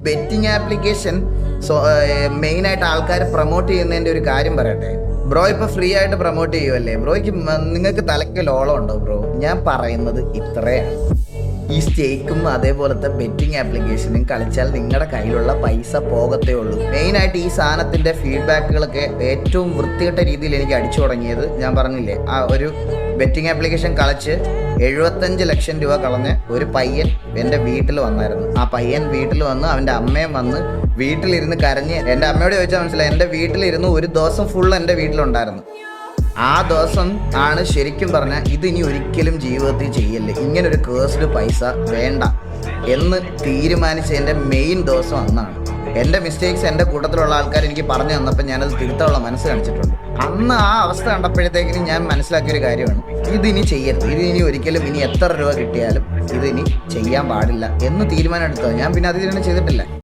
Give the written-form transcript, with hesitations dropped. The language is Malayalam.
ബെറ്റിംഗ് ആപ്ലിക്കേഷൻ മെയിനായിട്ട് ആൾക്കാർ പ്രൊമോട്ട് ചെയ്യുന്നതിൻ്റെ ഒരു കാര്യം പറയട്ടെ. ബ്രോ ഇപ്പോൾ ഫ്രീ ആയിട്ട് പ്രൊമോട്ട് ചെയ്യുമല്ലേ, ബ്രോയ്ക്ക് നിങ്ങൾക്ക് തലയ്ക്ക് ലോളം ഉണ്ടോ ബ്രോ? ഞാൻ പറയുന്നത് ഇത്രയാണ്. ഈ സ്റ്റേക്കും അതേപോലത്തെ ബെറ്റിംഗ് ആപ്ലിക്കേഷനും കളിച്ചാൽ നിങ്ങളുടെ കയ്യിലുള്ള പൈസ പോകത്തേ ഉള്ളൂ. മെയിനായിട്ട് ഈ സാധനത്തിൻ്റെ ഫീഡ്ബാക്കുകളൊക്കെ ഏറ്റവും വൃത്തികെട്ട രീതിയിൽ എനിക്ക് അടിച്ചു തുടങ്ങിയത് ഞാൻ പറഞ്ഞില്ലേ, ആ ഒരു ബെറ്റിംഗ് ആപ്ലിക്കേഷൻ കളിച്ച് 75 ലക്ഷം രൂപ കളഞ്ഞ് ഒരു പയ്യൻ എൻ്റെ വീട്ടിൽ വന്നായിരുന്നു. ആ പയ്യൻ വീട്ടിൽ വന്ന് അവൻ്റെ അമ്മയും വന്ന് വീട്ടിലിരുന്ന് കരഞ്ഞ് എൻ്റെ അമ്മയോട് ചോദിച്ചാൽ മനസ്സിലായി, എൻ്റെ വീട്ടിലിരുന്ന് ഒരു ദിവസം ഫുൾ എൻ്റെ വീട്ടിലുണ്ടായിരുന്നു. ആ ദിവസം ആണ് ശരിക്കും പറഞ്ഞാൽ ഇതിനി ഒരിക്കലും ജീവിതത്തിൽ ചെയ്യല്ലേ, ഇങ്ങനൊരു കേഴ്സ്ഡ് പൈസ വേണ്ട എന്ന് തീരുമാനിച്ച എൻ്റെ മെയിൻ ദിവസം അന്നാണ്. എൻ്റെ മിസ്റ്റേക്സ് എൻ്റെ കൂട്ടത്തിലുള്ള ആൾക്കാർ എനിക്ക് പറഞ്ഞു തന്നപ്പോൾ ഞാനത് തിരുത്താനുള്ള മനസ്സ് കാണിച്ചിട്ടുണ്ട്. അന്ന് ആ അവസ്ഥ കണ്ടപ്പോഴത്തേക്കിനും ഞാൻ മനസ്സിലാക്കിയൊരു കാര്യമാണ്, ഇതിനി ചെയ്യരുത്, ഇതിനി ഒരിക്കലും ഇനി എത്ര രൂപ കിട്ടിയാലും ഇതിനി ചെയ്യാൻ പാടില്ല എന്ന് തീരുമാനം എടുത്തത്. ഞാൻ പിന്നെ അത് തന്നെ ചെയ്തിട്ടില്ല.